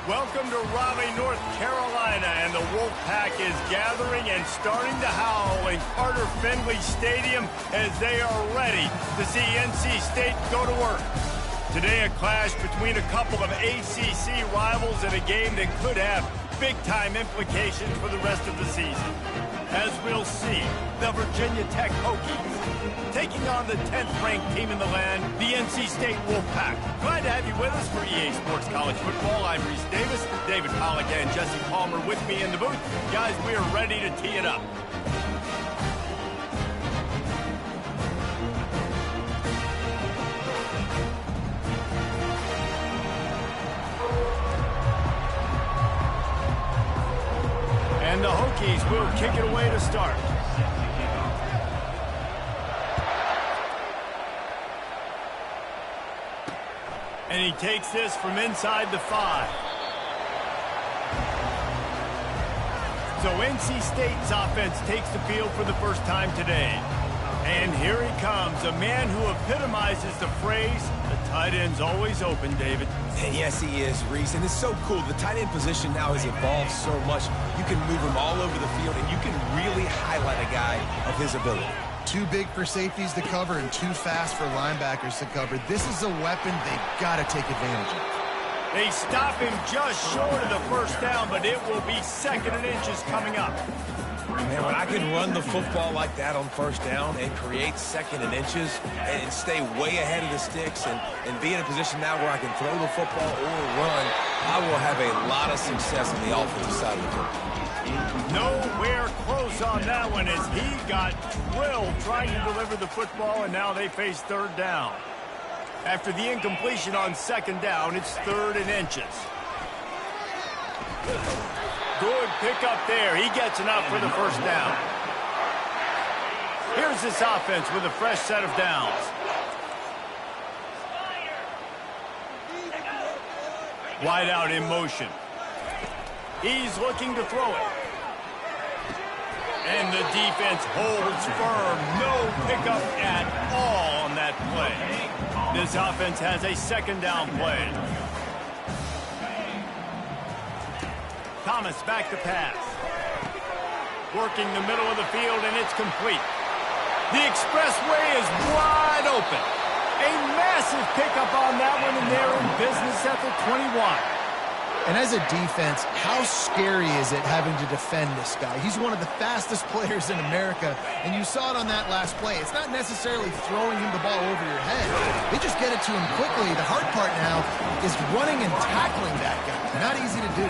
Welcome to Raleigh, North Carolina, and the Wolfpack is gathering and starting to howl in Carter Finley Stadium as they are ready to see NC State go to work. Today, a clash between a couple of ACC rivals in a game that could have big-time implications for the rest of the season. As we'll see, the Virginia Tech Hokies taking on the 10th-ranked team in the land, the NC State Wolfpack. Glad to have you with us for EA Sports College Football. I'm Reese Davis, David Pollack and Jesse Palmer with me in the booth. Guys, we are ready to tee it up. And the Hokies will kick it away to start. And he takes this from inside the 5. So NC State's offense takes the field for the first time today. And here he comes, a man who epitomizes the phrase, the tight end's always open, David. And yes, he is, Reese. And it's so cool. The tight end position now has evolved so much. You can move him all over the field, and you can really highlight a guy of his ability. Too big for safeties to cover and too fast for linebackers to cover. This is a weapon they've got to take advantage of. They stop him just short of the first down, but it will be 2nd and inches coming up. Man, when I can run the football like that on first down and create 2nd and inches and stay way ahead of the sticks and be in a position now where I can throw the football or run, I will have a lot of success on the offensive side of the ball. Nowhere close on that one as he got drilled trying to deliver the football, and now they face 3rd down. After the incompletion on 2nd down, it's 3rd and inches. Good pickup there. He gets enough for the first down. Here's this offense with a fresh set of downs. Wide out in motion. He's looking to throw it. And the defense holds firm. No pickup at all on that play. This offense has a 2nd down play. Thomas back to pass. Working the middle of the field, and it's complete. The expressway is wide open. A massive pickup on that one, and they're in business at the 21. And as a defense, how scary is it having to defend this guy? He's one of the fastest players in America, and you saw it on that last play. It's not necessarily throwing him the ball over your head. They just get it to him quickly. The hard part now is running and tackling that guy. Not easy to do.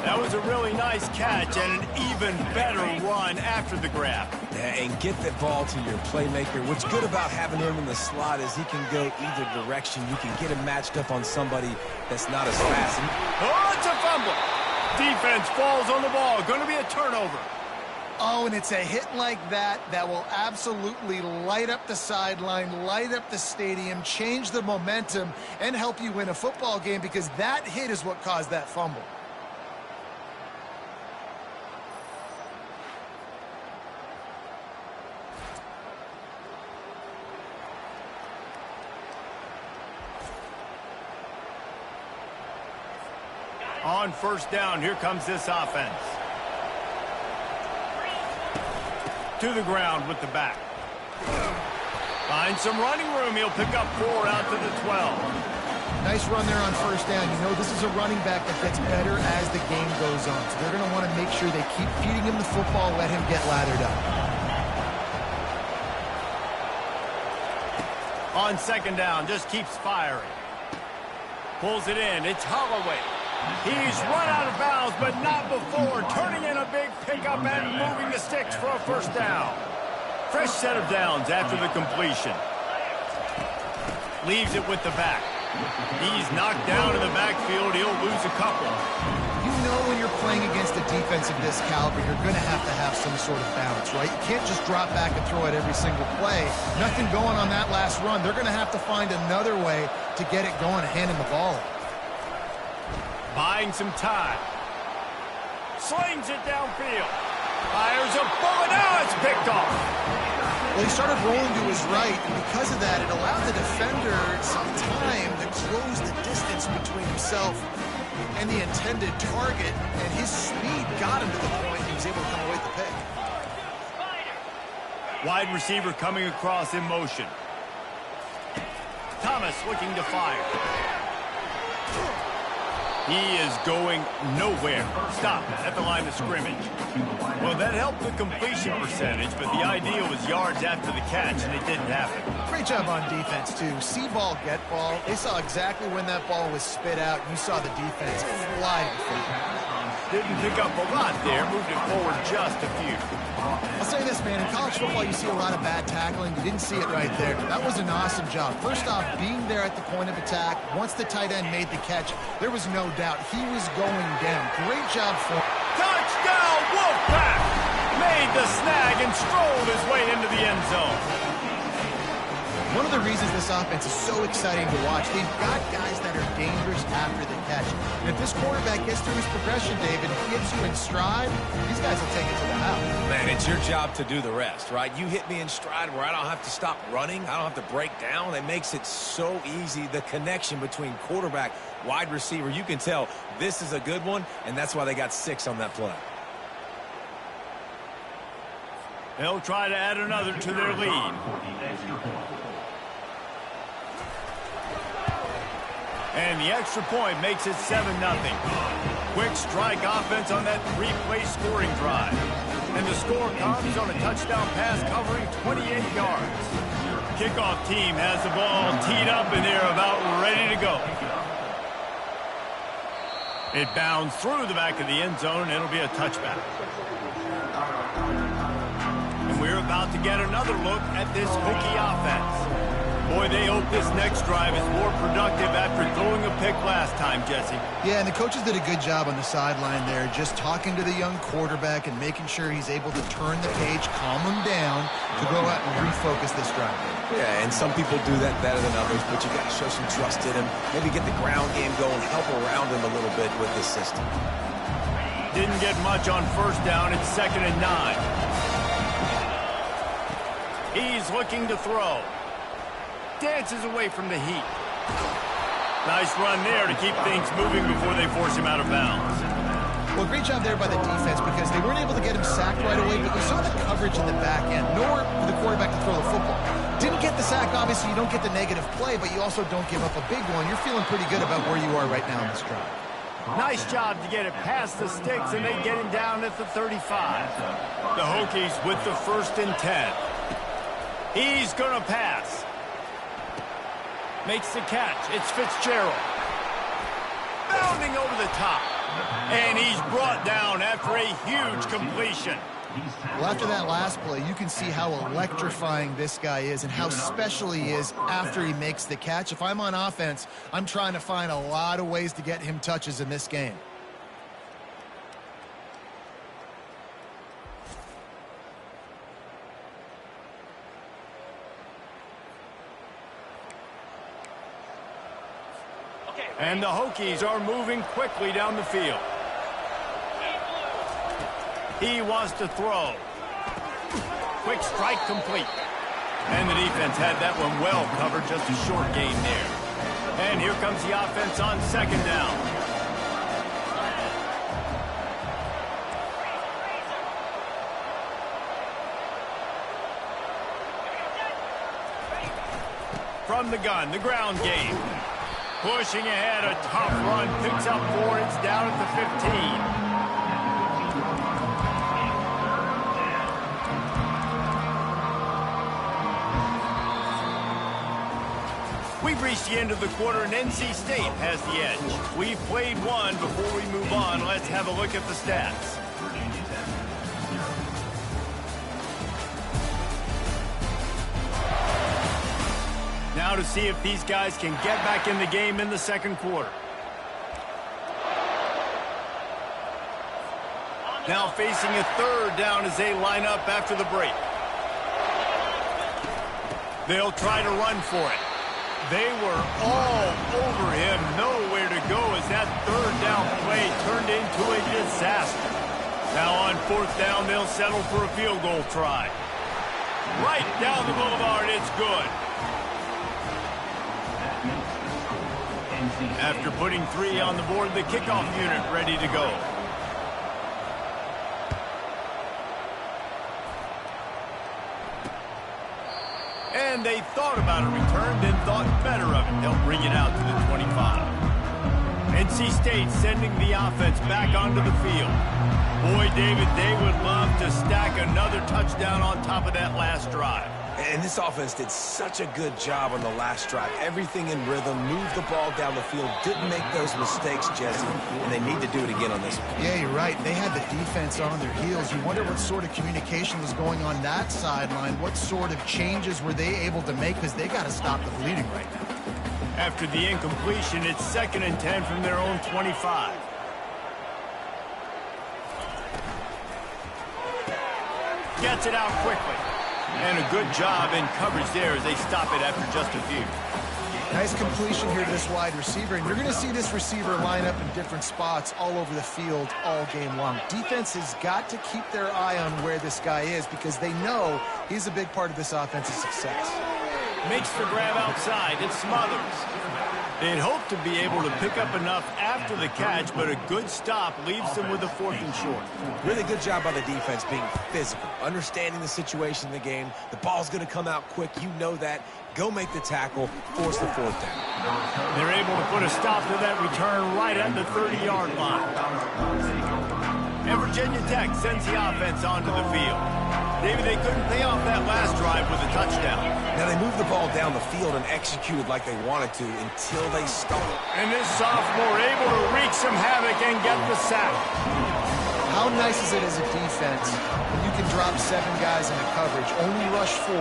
That was a really nice catch and an even better run after the grab. And get that ball to your playmaker. What's good about having him in the slot is he can go either direction. You can get him matched up on somebody that's not as fast. Oh, it's a fumble. Defense falls on the ball. Going to be a turnover. Oh, and it's a hit like that that will absolutely light up the sideline, light up the stadium, change the momentum, and help you win a football game because that hit is what caused that fumble. On first down, here comes this offense. To the ground with the back. Finds some running room. He'll pick up 4 out to the 12. Nice run there on first down. You know, this is a running back that gets better as the game goes on. So they're going to want to make sure they keep feeding him the football, let him get lathered up. On 2nd down, just keeps firing. Pulls it in. It's Holloway. He's run out of bounds, but not before. Turning in a big pickup and moving the sticks for a first down. Fresh set of downs after the completion. Leaves it with the back. He's knocked down in the backfield. He'll lose a couple. You know when you're playing against a defense of this caliber, you're going to have some sort of balance, right? You can't just drop back and throw it every single play. Nothing going on that last run. They're going to have to find another way to get it going and hand him the ball. Buying some time. Slings it downfield. Fires a bullet. Now it's picked off. Well, he started rolling to his right, and because of that, it allowed the defender some time to close the distance between himself and the intended target, and his speed got him to the point he was able to come away with the pick. Wide receiver coming across in motion. Thomas looking to fire. He is going nowhere. Stop at the line of scrimmage. Well, that helped the completion percentage, but the idea was yards after the catch, and it didn't happen. Great job on defense, too. See ball, get ball. They saw exactly when that ball was spit out. You saw the defense fly to the field. Didn't pick up a lot there. Moved it forward just a few. I'll say this, man. In college football, you see a lot of bad tackling. You didn't see it right there. That was an awesome job. First off, being there at the point of attack. Once the tight end made the catch, there was no doubt he was going down. Great job for him. Touchdown, Wolfpack! Made the snag and strolled his way into the end zone. One of the reasons this offense is so exciting to watch, they've got guys that are dangerous after the catch. And if this quarterback gets through his progression, David, and gets you in stride, these guys will take it to the house. Man, it's your job to do the rest, right? You hit me in stride where I don't have to stop running. I don't have to break down. It makes it so easy. The connection between quarterback, wide receiver, you can tell this is a good one, and that's why they got 6 on that play. They'll try to add another to their lead. And the extra point makes it 7-0. Quick strike offense on that 3-play scoring drive. And the score comes on a touchdown pass covering 28 yards. Kickoff team has the ball teed up and they're about ready to go. It bounds through the back of the end zone and it'll be a touchback. And we're about to get another look at this Hokie offense. Boy, they hope this next drive is more productive after throwing a pick last time, Jesse. Yeah, and the coaches did a good job on the sideline there, just talking to the young quarterback and making sure he's able to turn the page, calm him down, to go out and refocus this drive. Yeah, and some people do that better than others, but you got to show some trust in him. Maybe get the ground game going, help around him a little bit with this system. Didn't get much on first down. It's 2nd and 9. He's looking to throw. Dances away from the heat. Nice run there to keep things moving before they force him out of bounds. Well, great job there by the defense because they weren't able to get him sacked right away, but you saw the coverage in the back end. Nowhere for the quarterback to throw the football. Didn't get the sack, obviously you don't get the negative play, but you also don't give up a big one. You're feeling pretty good about where you are right now in this drive. Nice job to get it past the sticks, and they get him down at the 35. The Hokies with the 1st and 10. He's going to pass. Makes the catch. It's Fitzgerald. Bounding over the top. And he's brought down after a huge completion. Well, after that last play, you can see how electrifying this guy is and how special he is after he makes the catch. If I'm on offense, I'm trying to find a lot of ways to get him touches in this game. And the Hokies are moving quickly down the field. He wants to throw. Quick strike complete. And the defense had that one well covered, just a short gain there. And here comes the offense on 2nd down. From the gun, the ground game. Pushing ahead, a tough run, picks up 4, it's down at the 15. We've reached the end of the quarter, and NC State has the edge. We've played one. Before we move on, let's have a look at the stats. Now to see if these guys can get back in the game in the 2nd quarter. Now facing a 3rd down as they line up after the break. They'll try to run for it. They were all over him, nowhere to go as that 3rd down play turned into a disaster. Now on 4th down, they'll settle for a field goal try. Right down the boulevard, it's good. After putting 3 on the board, the kickoff unit ready to go. And they thought about a return, then thought better of it. They'll bring it out to the 25. NC State sending the offense back onto the field. Boy, David, they would love to stack another touchdown on top of that last drive. And this offense did such a good job on the last drive. Everything in rhythm, moved the ball down the field, didn't make those mistakes, Jesse, and they need to do it again on this one. Yeah, you're right. They had the defense on their heels. You wonder what sort of communication was going on that sideline. What sort of changes were they able to make, because they got to stop the bleeding right now. After the incompletion, it's 2nd and 10 from their own 25. Gets it out quickly. And a good job in coverage there as they stop it after just a few. Nice completion here to this wide receiver, and you're going to see this receiver line up in different spots all over the field all game long. Defense has got to keep their eye on where this guy is, because they know he's a big part of this offense's success. Makes the grab outside. It smothers. They'd hope to be able to pick up enough after the catch, but a good stop leaves them with a 4th and short. Really good job by the defense being physical, understanding the situation in the game. The ball's going to come out quick. You know that. Go make the tackle, force the 4th down. They're able to put a stop to that return right at the 30-yard line. And Virginia Tech sends the offense onto the field. David, they couldn't pay off that last drive with a touchdown. Now they moved the ball down the field and executed like they wanted to until they stalled. And this sophomore able to wreak some havoc and get the sack. How nice is it as a defense when you can drop 7 guys in a coverage, only rush 4,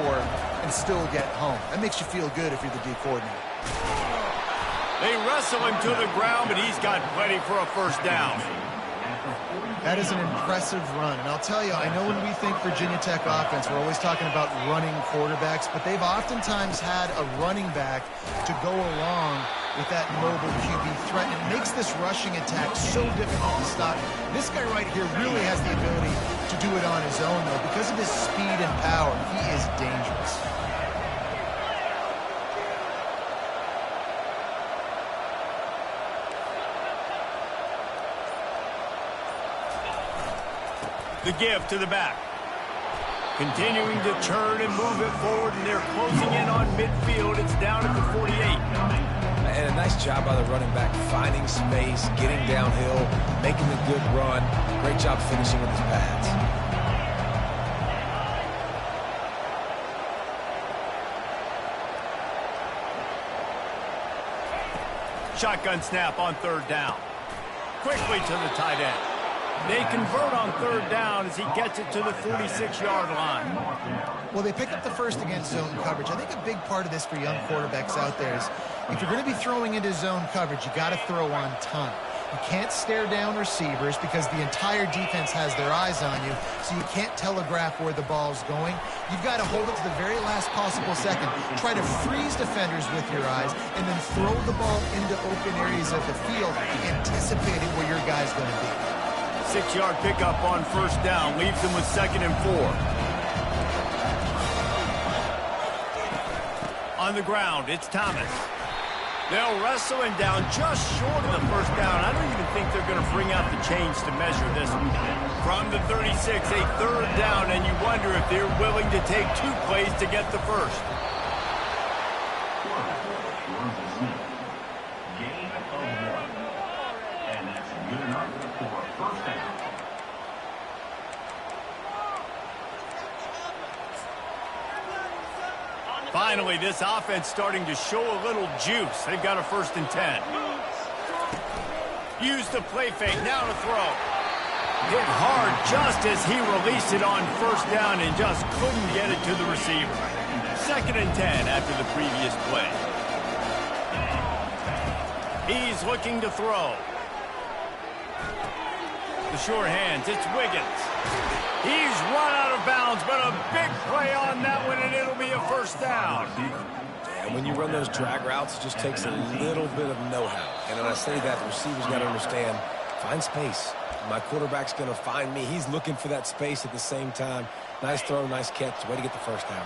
and still get home? That makes you feel good if you're the D coordinator. They wrestle him to the ground, but he's got plenty for a 1st down. That is an impressive run. And I'll tell you, I know when we think Virginia Tech offense, we're always talking about running quarterbacks, but they've oftentimes had a running back to go along with that mobile QB threat. And it makes this rushing attack so difficult to stop. This guy right here really has the ability to do it on his own, though. Because of his speed and power, he is dangerous. The give to the back. Continuing to turn and move it forward, and they're closing in on midfield. It's down at the 48. And a nice job by the running back, finding space, getting downhill, making a good run. Great job finishing with his pads. Shotgun snap on 3rd down. Quickly to the tight end. They convert on 3rd down as he gets it to the 46-yard line. Well, they pick up the 1st against zone coverage. I think a big part of this for young quarterbacks out there is if you're going to be throwing into zone coverage, you got to throw on time. You can't stare down receivers because the entire defense has their eyes on you, so you can't telegraph where the ball's going. You've got to hold it to the very last possible second. Try to freeze defenders with your eyes and then throw the ball into open areas of the field, anticipating where your guy's going to be. 6-yard pickup on 1st down leaves them with 2nd and 4. On the ground, it's Thomas. They'll wrestle him down just short of the 1st down. I don't even think they're going to bring out the chains to measure this one. From the 36, a 3rd down, and you wonder if they're willing to take 2 plays to get the 1st. Finally, this offense starting to show a little juice. They've got a 1st and 10. Use the play fake, now to throw. Hit hard just as he released it on 1st down and just couldn't get it to the receiver. 2nd and 10 after the previous play. He's looking to throw. The sure hands, it's Wiggins. He's run out of bounds, but a big play on that one, and it'll be a 1st down. And when you run those drag routes, it just takes a little bit of know-how. And when I say that, the receiver's got to understand, find space. My quarterback's going to find me. He's looking for that space at the same time. Nice throw, nice catch. Way to get the 1st down.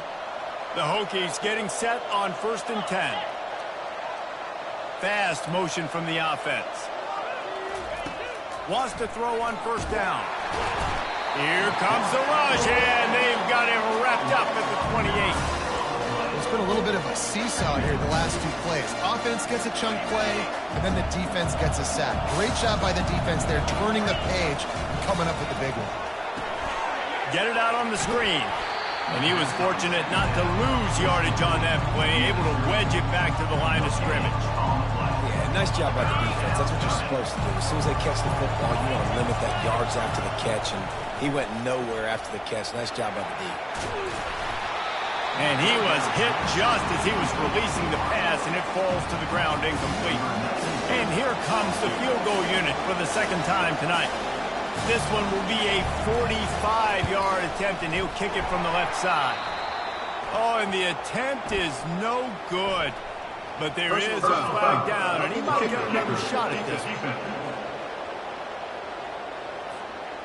The Hokies getting set on 1st and 10. fast motion from the offense. Wants to throw on first down. Here comes the rush, and they've got him wrapped up at the 28. There's been a little bit of a seesaw here the last two plays. Offense gets a chunk play, and then the defense gets a sack. Great job by the defense there, turning the page and coming up with the big one. Get it out on the screen. And he was fortunate not to lose yardage on that play, able to wedge it back to the line of scrimmage. Yeah, nice job by the defense. That's what you're supposed to do. As soon as they catch the football, you want to limit that yards after the catch, and he went nowhere after the catch. Nice job by the D. And he was hit just as he was releasing the pass, and it falls to the ground incomplete. And here comes the field goal unit for the second time tonight. This one will be a 45-yard attempt, and he'll kick it from the left side. Oh, and the attempt is no good. But there is a flag down, and he might get another shot at this one.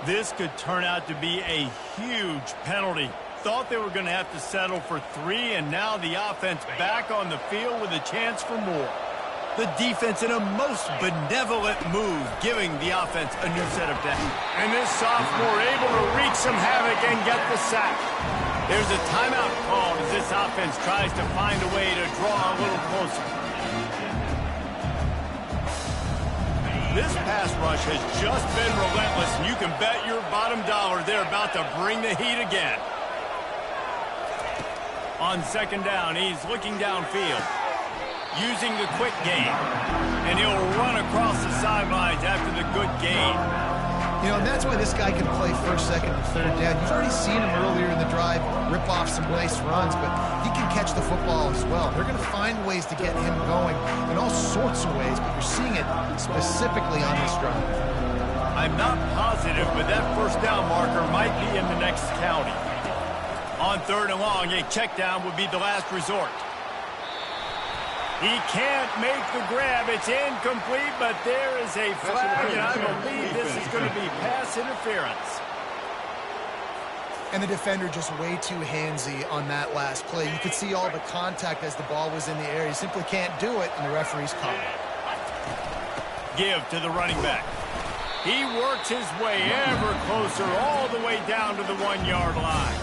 This could turn out to be a huge penalty. Thought they were going to have to settle for 3, and now the offense back on the field with a chance for more. The defense in a most benevolent move, giving the offense a new set of downs. And this sophomore able to wreak some havoc and get the sack. There's a timeout called as this offense tries to find a way to draw a little closer. This pass rush has just been relentless, and you can bet your bottom dollar they're about to bring the heat again. On second down, he's looking downfield, using the quick game, and he'll run across the sidelines after the good gain. You know, and that's why this guy can play first, second, and third down. You've already seen him earlier in the drive rip off some nice runs, but he can catch the football as well. They're going to find ways to get him going in all sorts of ways, but you're seeing it specifically on this drive. I'm not positive, but that first down marker might be in the next county. On third and long, a check down would be the last resort. He can't make the grab. It's incomplete, but there is a flag, and I believe this is going to be pass interference. And the defender just way too handsy on that last play. You could see all the contact as the ball was in the air. He simply can't do it, and the referee's called. Give to the running back. He works his way ever closer all the way down to the 1-yard line.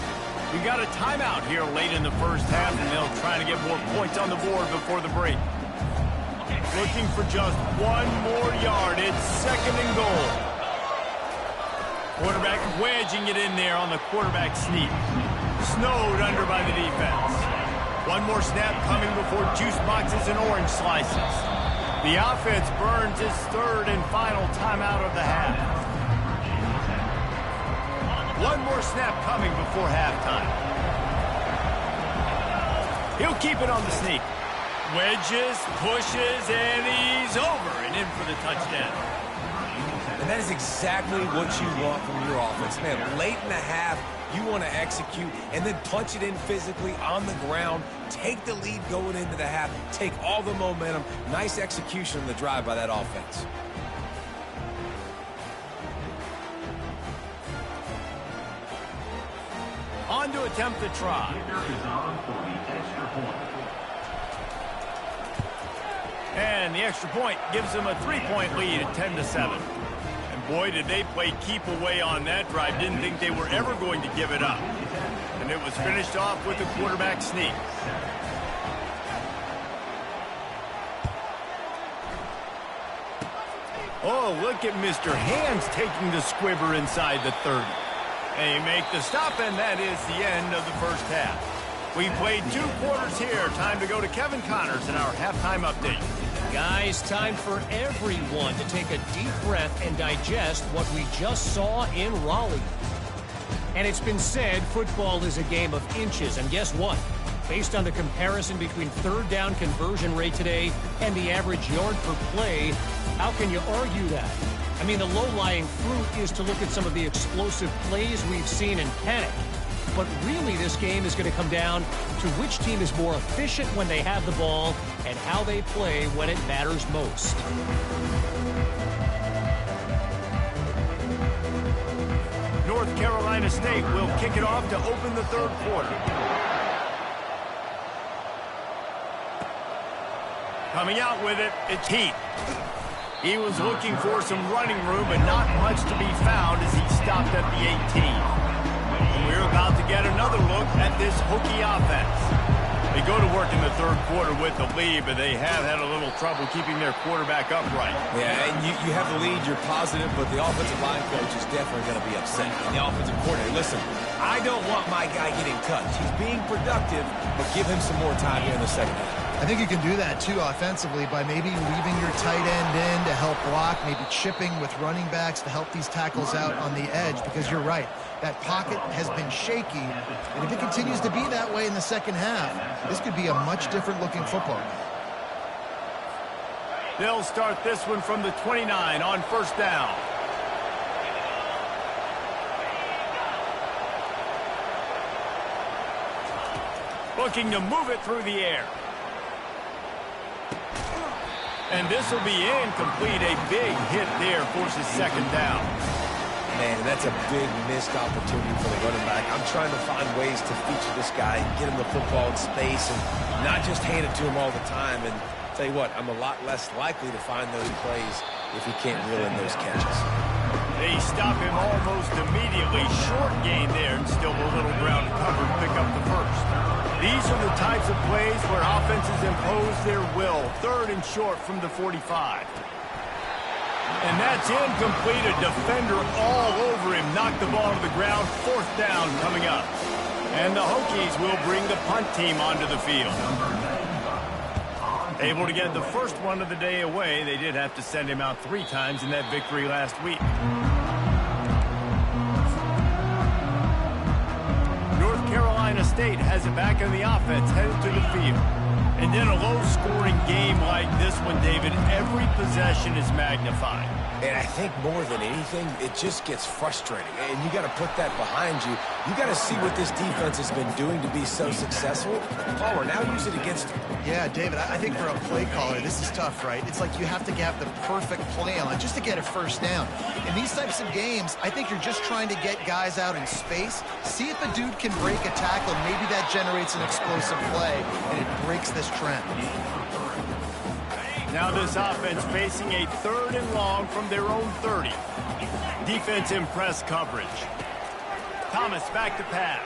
We got a timeout here late in the first half, and they'll try to get more points on the board before the break. Looking for just 1 more yard. It's second and goal. Quarterback wedging it in there on the quarterback sneak. Snowed under by the defense. 1 more snap coming before juice boxes and orange slices. The offense burns its third and final timeout of the half. 1 more snap coming before halftime. He'll keep it on the sneak. Wedges, pushes, and he's over and in for the touchdown. And that is exactly what you want from your offense. Man, late in the half, you want to execute and then punch it in physically on the ground. Take the lead going into the half. Take all the momentum. Nice execution on the drive by that offense. On to attempt the try. And the extra point gives them a 3-point lead at 10-7. And boy, did they play keep away on that drive. Didn't think they were ever going to give it up. And it was finished off with a quarterback sneak. Oh, look at Mr. Hands taking the squibber inside the 30. They make the stop, and that is the end of the first half. We played 2 quarters here. Time to go to Kevin Connors in our halftime update. Guys, time for everyone to take a deep breath and digest what we just saw in Raleigh. And it's been said football is a game of inches, and guess what? Based on the comparison between third down conversion rate today and the average yard per play, how can you argue that? I mean, the low-lying fruit is to look at some of the explosive plays we've seen and panic. But really, this game is going to come down to which team is more efficient when they have the ball and how they play when it matters most. North Carolina State will kick it off to open the third quarter. Coming out with it, it's Heat. He was looking for some running room, but not much to be found as he stopped at the 18. And we're about to get another look at this Hokie offense. They go to work in the third quarter with the lead, but they have had a little trouble keeping their quarterback upright. Yeah, and you have the lead, you're positive, but the offensive line coach is definitely going to be upset. And the offensive coordinator, listen, I don't want my guy getting touched. He's being productive, but give him some more time here in the second half. I think you can do that, too, offensively, by maybe leaving your tight end in to help block, maybe chipping with running backs to help these tackles out on the edge, because you're right. That pocket has been shaky, and if it continues to be that way in the second half, this could be a much different-looking football. They'll start this one from the 29 on first down. Looking to move it through the air. And this will be incomplete. A big hit there forces second down. Man, that's a big missed opportunity for the running back. I'm trying to find ways to feature this guy and get him the football in space and not just hand it to him all the time. And tell you what, I'm a lot less likely to find those plays if he can't reel in those catches. They stop him almost immediately. Short gain there and still a little ground to cover to pick up the first. These are the types of plays where offenses impose their will. Third and short from the 45. And that's incomplete. A defender all over him. Knocked the ball to the ground. Fourth down coming up. And the Hokies will bring the punt team onto the field. Able to get the first one of the day away. They did have to send him out 3 times in that victory last week. North Carolina State has it back in the offense, headed to the field. And in a low-scoring game like this one, David, every possession is magnified. And I think more than anything, it just gets frustrating. And you got to put that behind you. You got to see what this defense has been doing to be so successful. Palmer, now use it against them. Yeah, David, I think for a play caller, this is tough, right? It's like you have to have the perfect play on just to get a first down. In these types of games, I think you're just trying to get guys out in space, see if a dude can break a tackle. Maybe that generates an explosive play, and it breaks this trend. Now this offense facing a third and long from their own 30. Defense in press coverage. Thomas back to pass.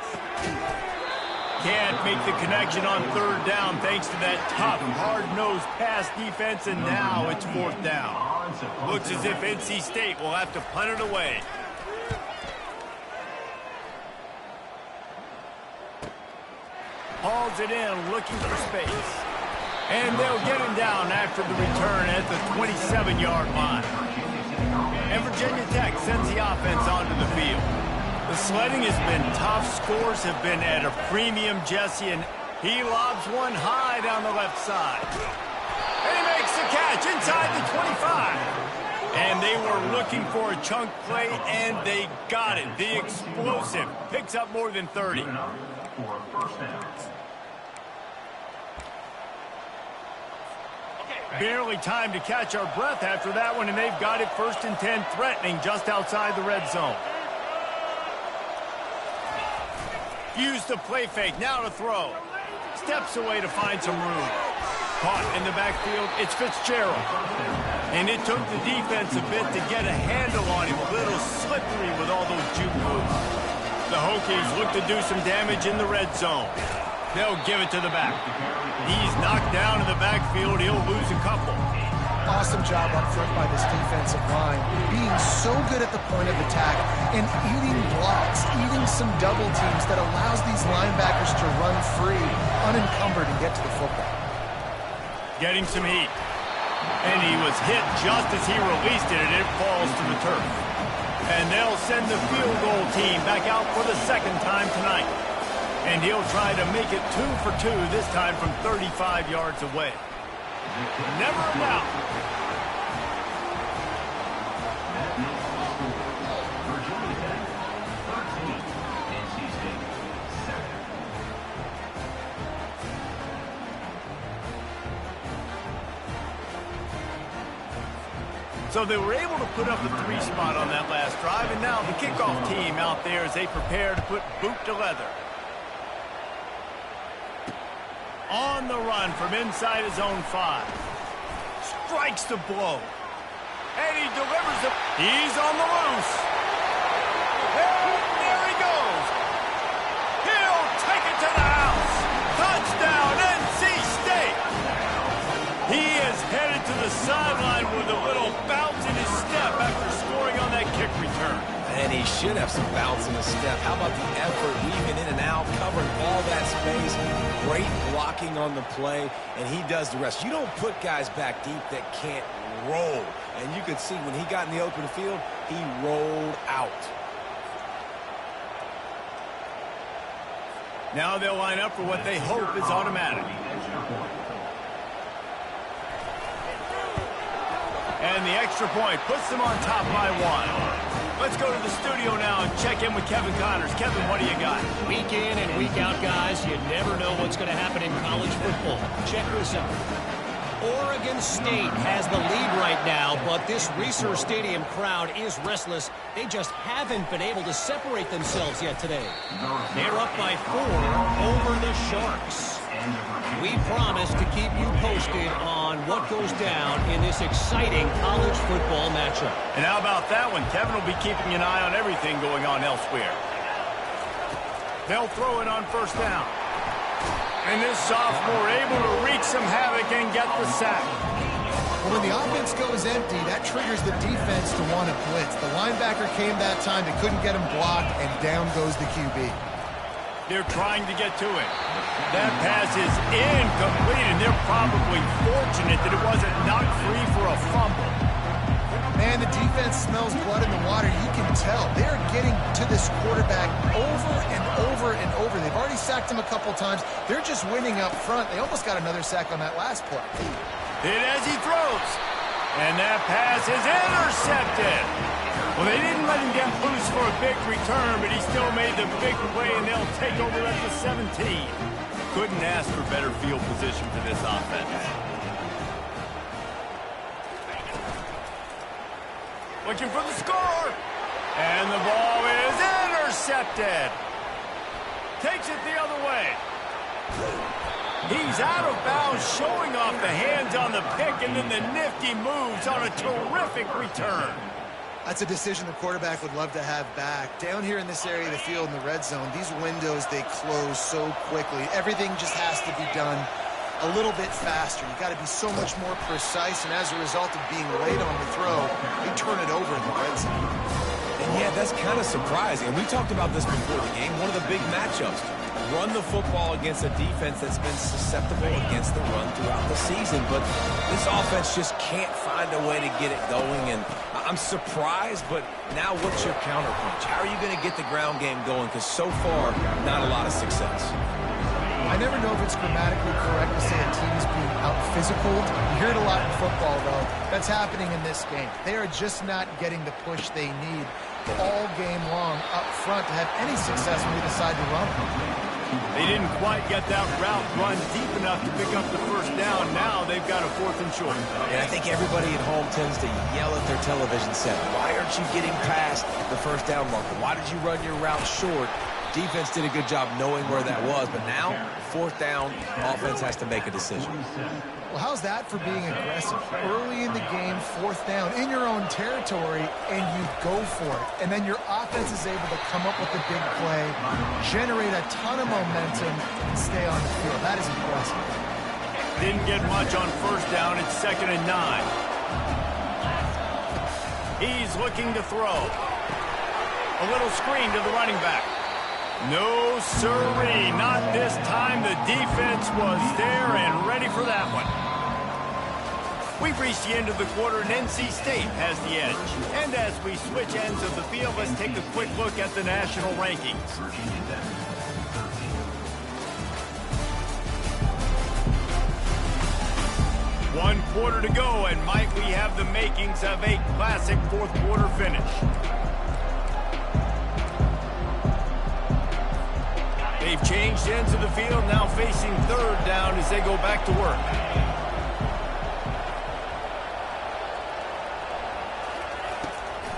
Can't make the connection on third down thanks to that tough, hard-nosed pass defense, and now it's fourth down. Looks as if NC State will have to punt it away. Hauls it in, looking for space. And they'll get him down after the return at the 27-yard line. And Virginia Tech sends the offense onto the field. The sledding has been tough. Scores have been at a premium, Jesse, and he lobs one high down the left side. And he makes the catch inside the 25. And they were looking for a chunk play, and they got it. The explosive picks up more than 30. Barely time to catch our breath after that one, and they've got it first and 10, threatening just outside the red zone. Use the play fake, now to throw. Steps away to find some room. Caught in the backfield, it's Fitzgerald. And it took the defense a bit to get a handle on him, a little slippery with all those juke moves. The Hokies look to do some damage in the red zone. They'll give it to the back. He's knocked down in the backfield. He'll lose a couple. Awesome job up front by this defensive line, being so good at the point of attack and eating blocks, eating some double teams that allows these linebackers to run free, unencumbered, and get to the football. Getting some heat. And he was hit just as he released it, and it falls to the turf. And they'll send the field goal team back out for the second time tonight. And he'll try to make it 2 for 2, this time from 35 yards away. Never a doubt. So they were able to put up the 3 spot on that last drive, and now the kickoff team out there as they prepare to put boot to leather. On the run from inside his own 5. strikes the blow. And he delivers it. He's on the loose. And there he goes. He'll take it to the house. Touchdown, NC State. He is headed to the sideline with a little bounce in his step after scoring on that kick return. And he should have some bounce in his step. How about the effort, weaving in and out, covering all that space. Great blocking on the play, and he does the rest. You don't put guys back deep that can't roll. And you could see when he got in the open field, he rolled out. Now they'll line up for what they hope is automatic. And the extra point puts them on top by 1. Let's go to the studio now and check in with Kevin Connors. Kevin, what do you got? Week in and week out, guys, you never know what's going to happen in college football. Check this out. Oregon State has the lead right now, but this Reser Stadium crowd is restless. They just haven't been able to separate themselves yet today. They're up by 4 over the Sharks. We promise to keep you posted on what goes down in this exciting college football matchup. And how about that one? Kevin will be keeping an eye on everything going on elsewhere. They'll throw it on first down. And this sophomore able to wreak some havoc and get the sack. Well, when the offense goes empty, that triggers the defense to want to blitz. The linebacker came that time. They couldn't get him blocked, and down goes the QB. They're trying to get to it. That pass is incomplete, and they're probably fortunate that it wasn't knocked free for a fumble. Man, the defense smells blood in the water. You can tell. They're getting to this quarterback over and over and over. They've already sacked him a couple times. They're just winning up front. They almost got another sack on that last play. Hit as he throws. And that pass is intercepted. Well, they didn't let him get loose for a big return, but he still made the big play, and they'll take over at the 17. Couldn't ask for better field position for this offense. Looking for the score. And the ball is intercepted. Takes it the other way. He's out of bounds, showing off the hands on the pick, and then the nifty moves on a terrific return. That's a decision the quarterback would love to have back. Down here in this area of the field in the red zone, these windows, they close so quickly. Everything just has to be done a little bit faster. You got to be so much more precise, and as a result of being late on the throw, they turn it over in the red zone. And yeah, that's kind of surprising. And we talked about this before the game. One of the big matchups. Run the football against a defense that's been susceptible against the run throughout the season. But this offense just can't find a way to get it going. And I'm surprised, but now what's your counterpunch? How are you going to get the ground game going? Because so far, not a lot of success. I never know if it's grammatically correct to say a team's being out-physicaled. You hear it a lot in football, though. That's happening in this game. They are just not getting the push they need all game long up front to have any success when they decide to run. They didn't quite get that route run deep enough to pick up the first down. Now they've got a 4th and short. And I think everybody at home tends to yell at their television set. Why aren't you getting past the first down marker? Why did you run your route short? Defense did a good job knowing where that was, but now, 4th down, offense has to make a decision. Well, how's that for being aggressive? Early in the game, 4th down, in your own territory, and you go for it. And then your offense is able to come up with the big play, generate a ton of momentum, and stay on the field. That is impressive. Didn't get much on first down. It's 2nd and 9. He's looking to throw. A little screen to the running back. No, sirree, not this time. The defense was there and ready for that one. We've reached the end of the quarter, and NC State has the edge. And as we switch ends of the field, let's take a quick look at the national rankings. One quarter to go, and might we have the makings of a classic 4th quarter finish. They've changed ends of the field, now facing 3rd down as they go back to work.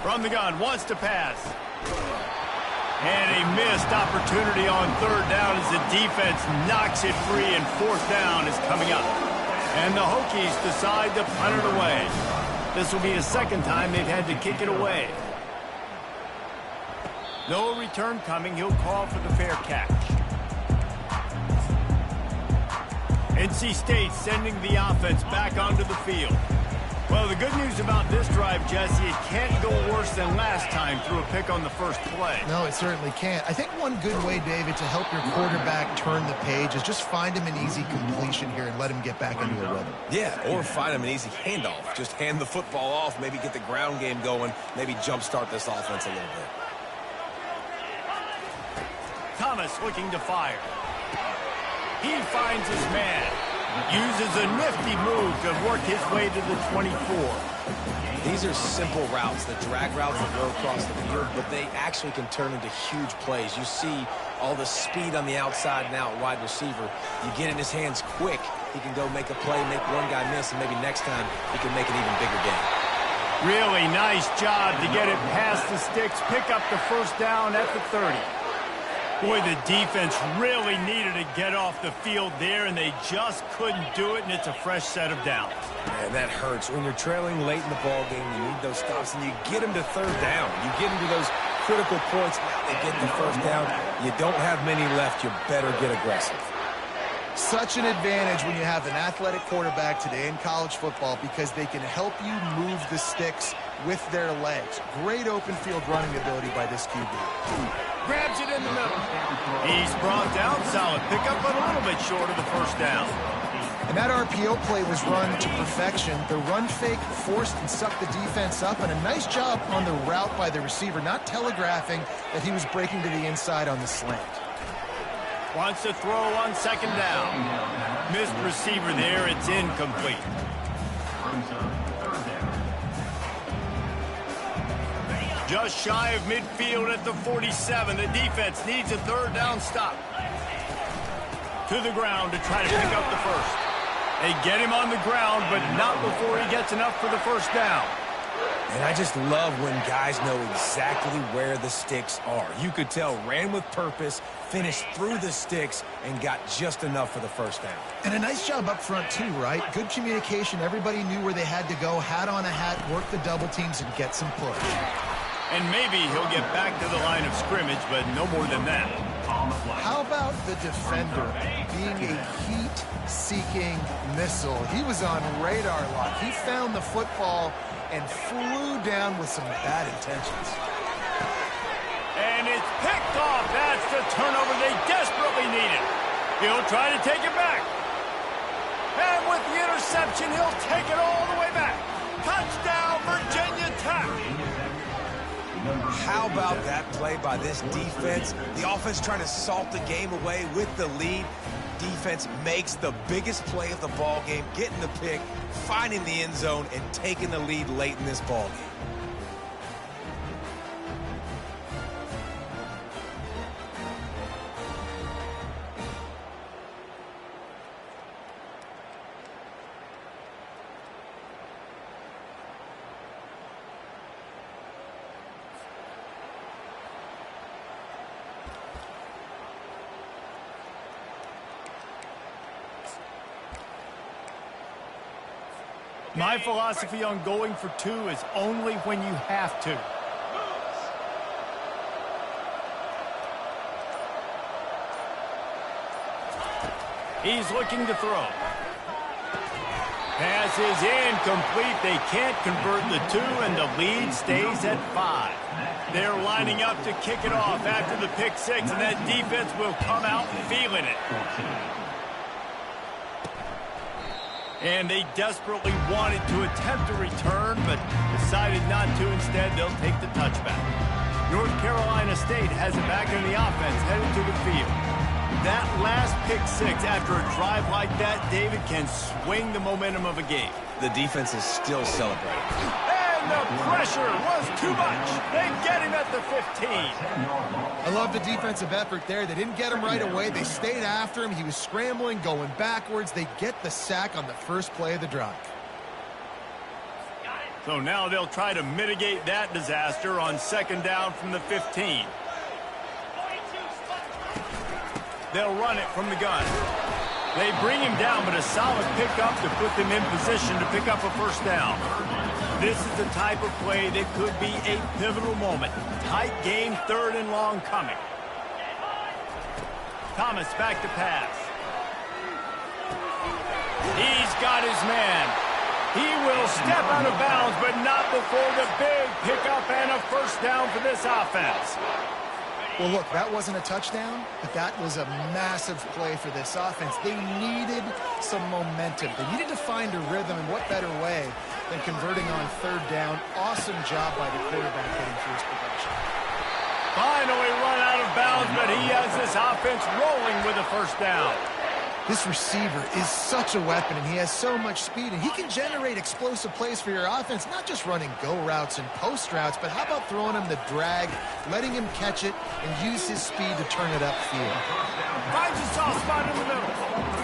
From the gun, wants to pass. And a missed opportunity on 3rd down as the defense knocks it free, and 4th down is coming up. And the Hokies decide to punt it away. This will be the second time they've had to kick it away. No return coming. He'll call for the fair catch. NC State sending the offense back onto the field. Well, the good news about this drive, Jesse, it can't go worse than last time through a pick on the first play. No, it certainly can't. I think one good way, David, to help your quarterback turn the page is just find him an easy completion here and let him get back into a rhythm. Yeah, or find him an easy handoff. Just hand the football off, maybe get the ground game going, maybe jumpstart this offense a little bit. Thomas looking to fire. He finds his man. Uses a nifty move to work his way to the 24. These are simple routes, the drag routes that go across the field, but they actually can turn into huge plays. You see all the speed on the outside now at wide receiver. You get in his hands quick, he can go make a play, make one guy miss, and maybe next time he can make an even bigger game. Really nice job to get it past the sticks, pick up the first down at the 30. Boy, the defense really needed to get off the field there, and they just couldn't do it, and it's a fresh set of downs. Man, that hurts. When you're trailing late in the ball game, you need those stops, and you get them to third down. You get them to those critical points. Now they get the first down. You don't have many left. You better get aggressive. Such an advantage when you have an athletic quarterback today in college football because they can help you move the sticks with their legs. Great open field running ability by this QB. Grabs it in the middle. He's brought down. Solid pickup, but a little bit short of the first down. And that RPO play was run to perfection. The run fake forced and sucked the defense up, and a nice job on the route by the receiver, not telegraphing that he was breaking to the inside on the slant. Wants to throw on second down. Missed receiver there. It's incomplete. Just shy of midfield at the 47. The defense needs a third down stop. To the ground to try to pick up the first. They get him on the ground, but not before he gets enough for the first down. And I just love when guys know exactly where the sticks are. You could tell ran with purpose, finished through the sticks, and got just enough for the first down. And a nice job up front too, right? Good communication. Everybody knew where they had to go. Hat on a hat, work the double teams, and get some push. And maybe he'll get back to the line of scrimmage, but no more than that. How about the defender being a heat-seeking missile? He was on radar lock. He found the football and flew down with some bad intentions. And it's picked off. That's the turnover they desperately needed. He'll try to take it back. And with the interception, he'll take it all the way back. Touchdown, Virginia Tech. How about that play by this defense? The offense trying to salt the game away with the lead. Defense makes the biggest play of the ball game, getting the pick, finding the end zone, and taking the lead late in this ball game. My philosophy on going for two is only when you have to. He's looking to throw. Pass is incomplete. They can't convert the two, and the lead stays at 5. They're lining up to kick it off after the pick six, and that defense will come out feeling it. And they desperately wanted to attempt a return, but decided not to. Instead, they'll take the touchback. North Carolina State has it back in the offense, headed to the field. That last pick six after a drive like that, David, can swing the momentum of a game. The defense is still celebrating. And the pressure was too much. They get him at the 15. I love the defensive effort there. They didn't get him right away. They stayed after him. He was scrambling, going backwards. They get the sack on the first play of the drive. So now they'll try to mitigate that disaster on second down from the 15. They'll run it from the gun. They bring him down, but a solid pickup to put them in position to pick up a first down. This is the type of play that could be a pivotal moment. Tight game, 3rd and long coming. Thomas back to pass. He's got his man. He will step out of bounds, but not before the big pickup and a first down for this offense. Well, look, that wasn't a touchdown, but that was a massive play for this offense. They needed some momentum. They needed to find a rhythm, and what better way than converting on 3rd down. Awesome job by the quarterback getting through his progression. Finally run out of bounds, but he has this offense rolling with a first down. This receiver is such a weapon, and he has so much speed, and he can generate explosive plays for your offense, not just running go routes and post routes, but how about throwing him the drag, letting him catch it, and use his speed to turn it upfield. Finds a soft spot in the middle.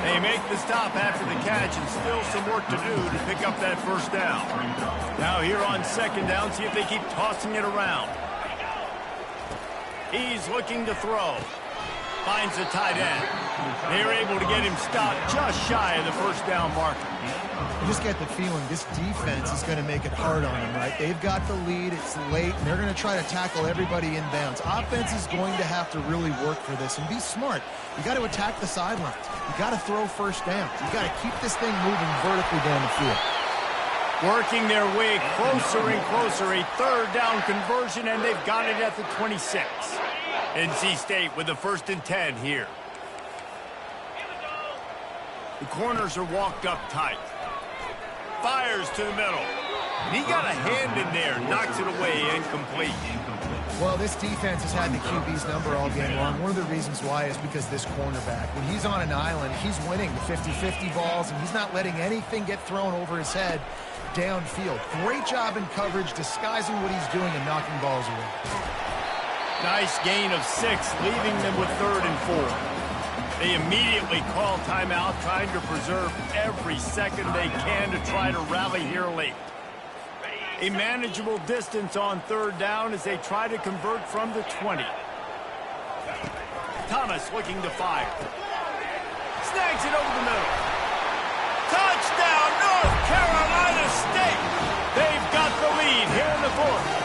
They make the stop after the catch, and still some work to do to pick up that first down. Now here on 2nd down, see if they keep tossing it around. He's looking to throw. Finds the tight end. They're able to get him stopped just shy of the first down marker. You just get the feeling this defense is going to make it hard on them, right? They've got the lead. It's late, and they're going to try to tackle everybody inbounds. Offense is going to have to really work for this and be smart. You got to attack the sidelines. You got to throw first downs. You got to keep this thing moving vertically down the field. Working their way closer and closer. A 3rd down conversion, and they've got it at the 26. NC State with the 1st and 10 here. The corners are walked up tight. Fires to the middle. He got a hand in there. Knocks it away. Incomplete. Well, this defense has had the QB's number all game long. One of the reasons why is because this cornerback, when he's on an island, he's winning the 50-50 balls, and he's not letting anything get thrown over his head downfield. Great job in coverage, disguising what he's doing and knocking balls away. Nice gain of 6, leaving them with 3rd and 4. They immediately call timeout, trying to preserve every second they can to try to rally here late. A manageable distance on 3rd down as they try to convert from the 20. Thomas looking to fire. Snags it over the middle. Touchdown, North Carolina State! They've got the lead here in the 4th.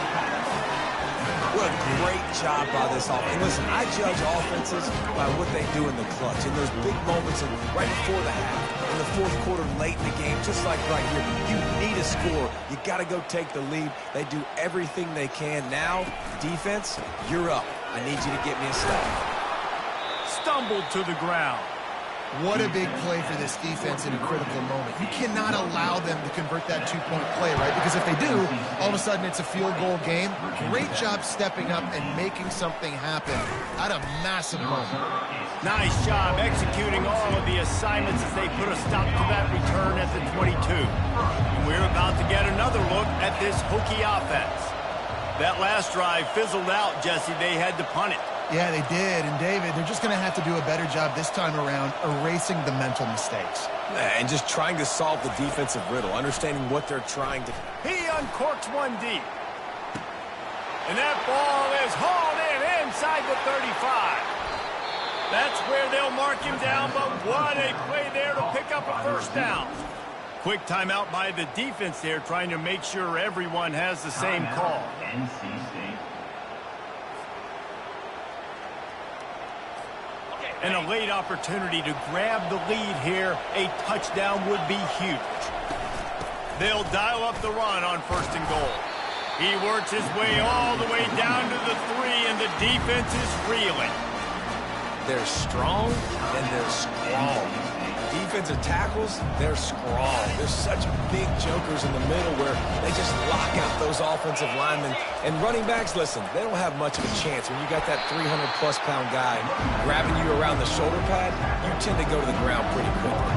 What a great job by this offense. And listen, I judge offenses by what they do in the clutch. In those big moments and right before the half, in the 4th quarter, late in the game, just like right here. You need a score. You got to go take the lead. They do everything they can. Now, defense, you're up. I need you to get me a stop. Stumbled to the ground. What a big play for this defense in a critical moment. You cannot allow them to convert that 2-point play, right? Because if they do, all of a sudden it's a field goal game. Great job stepping up and making something happen at a massive moment. Nice job executing all of the assignments as they put a stop to that return at the 22. And we're about to get another look at this Hokie offense. That last drive fizzled out, Jesse. They had to punt it. Yeah, they did. And, David, they're just going to have to do a better job this time around erasing the mental mistakes. And just trying to solve the defensive riddle, understanding what they're trying to do. He uncorks one deep. And that ball is hauled in inside the 35. That's where they'll mark him down, but what a play there to pick up a first down. Quick timeout by the defense there, trying to make sure everyone has the same call. And a late opportunity to grab the lead here. A touchdown would be huge. They'll dial up the run on 1st and goal. He works his way all the way down to the 3, and the defense is reeling. They're strong and they're strong. Defensive tackles, they're strong. There's such big jokers in the middle where they just lock out those offensive linemen. And running backs, listen, they don't have much of a chance. When you got that 300-plus pound guy grabbing you around the shoulder pad, you tend to go to the ground pretty quickly.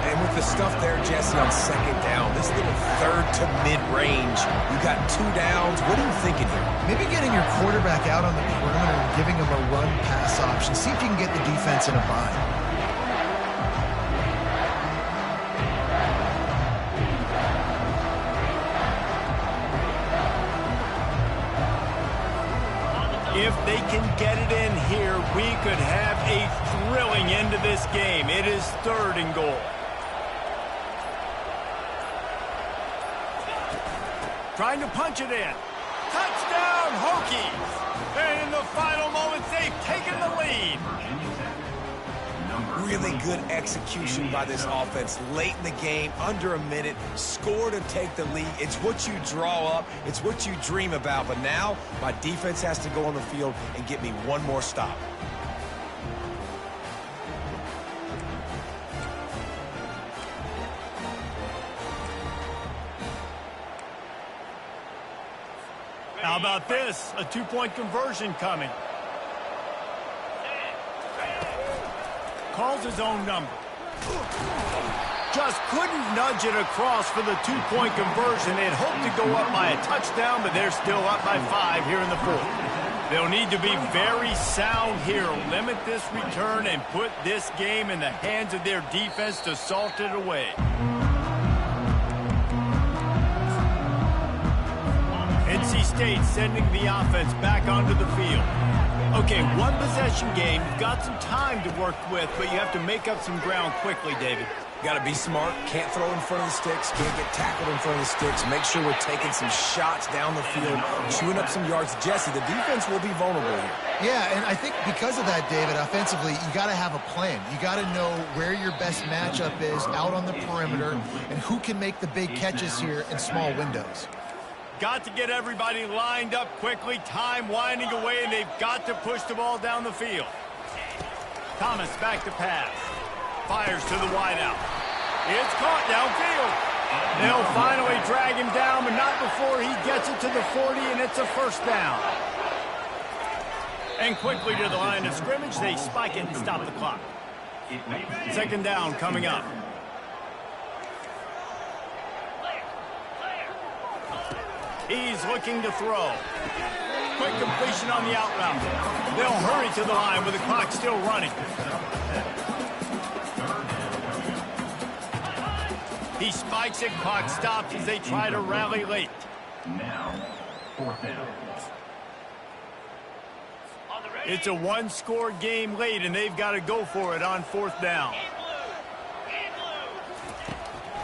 And with the stuff there, Jesse, on 2nd down, this little 3rd to mid-range, you got 2 downs. What are you thinking here? Maybe getting your quarterback out on the perimeter and giving him a run-pass option. See if you can get the defense in a bind. If they can get it in here, we could have a thrilling end to this game. It is 3rd and goal. Trying to punch it in. Touchdown, Hokies! And in the final moments, they've taken the lead. Really good execution by this offense late in the game, under a minute, score to take the lead. It's what you draw up, it's what you dream about, but now my defense has to go on the field and get me one more stop. How about this? A 2-point conversion coming. Calls his own number. Just couldn't nudge it across for the 2-point conversion. They'd hoped to go up by a touchdown, but they're still up by 5 here in the 4th. They'll need to be very sound here, limit this return, and put this game in the hands of their defense to salt it away. NC State sending the offense back onto the field. Okay, 1 possession game. You've got some time to work with, but you have to make up some ground quickly, David. Got to be smart. Can't throw in front of the sticks. Can't get tackled in front of the sticks. Make sure we're taking some shots down the field, chewing up some yards. Jesse, the defense will be vulnerable here. Yeah, and I think because of that, David, offensively, you got to have a plan. You got to know where your best matchup is out on the perimeter and who can make the big catches here in small windows. Got to get everybody lined up quickly. Time winding away, and they've got to push the ball down the field. Thomas back to pass. Fires to the wideout. It's caught downfield. They'll finally drag him down, but not before he gets it to the 40, and it's a 1st down. And quickly to the line of scrimmage, they spike it and stop the clock. 2nd down coming up. He's looking to throw. Quick completion on the out route. They'll hurry to the line with the clock still running. He spikes it, clock stops as they try to rally late. Now, 4th down. It's a 1-score game late, and they've got to go for it on 4th down.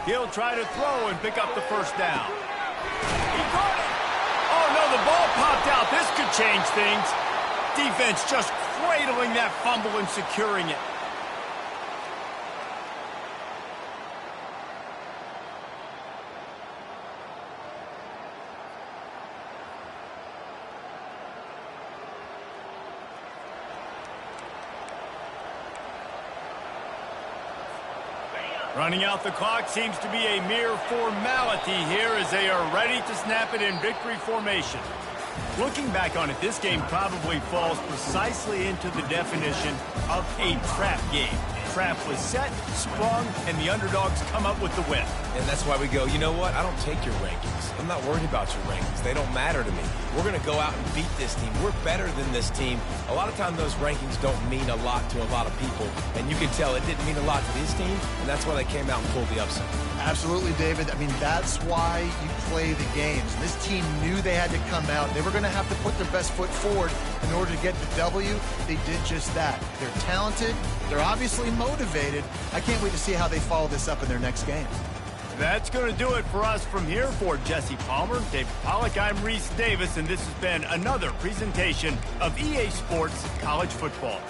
He'll try to throw and pick up the 1st down. He caught it. Oh, no, the ball popped out. This could change things. Defense just cradling that fumble and securing it. Running out the clock seems to be a mere formality here as they are ready to snap it in victory formation. Looking back on it, this game probably falls precisely into the definition of a trap game. Trap was set, sprung, and the underdogs come up with the win. And that's why we go, you know what? I don't take your rankings. I'm not worried about your rankings. They don't matter to me. We're going to go out and beat this team. We're better than this team. A lot of times those rankings don't mean a lot to a lot of people. And you can tell it didn't mean a lot to this team, and that's why they came out and pulled the upset. Absolutely, David. I mean, that's why you play the games. This team knew they had to come out. They were going to have to put their best foot forward in order to get the W. They did just that. They're talented. They're obviously motivated. I can't wait to see how they follow this up in their next game. That's going to do it for us from here. For Jesse Palmer, David Pollack, I'm Reese Davis, and this has been another presentation of EA Sports College Football.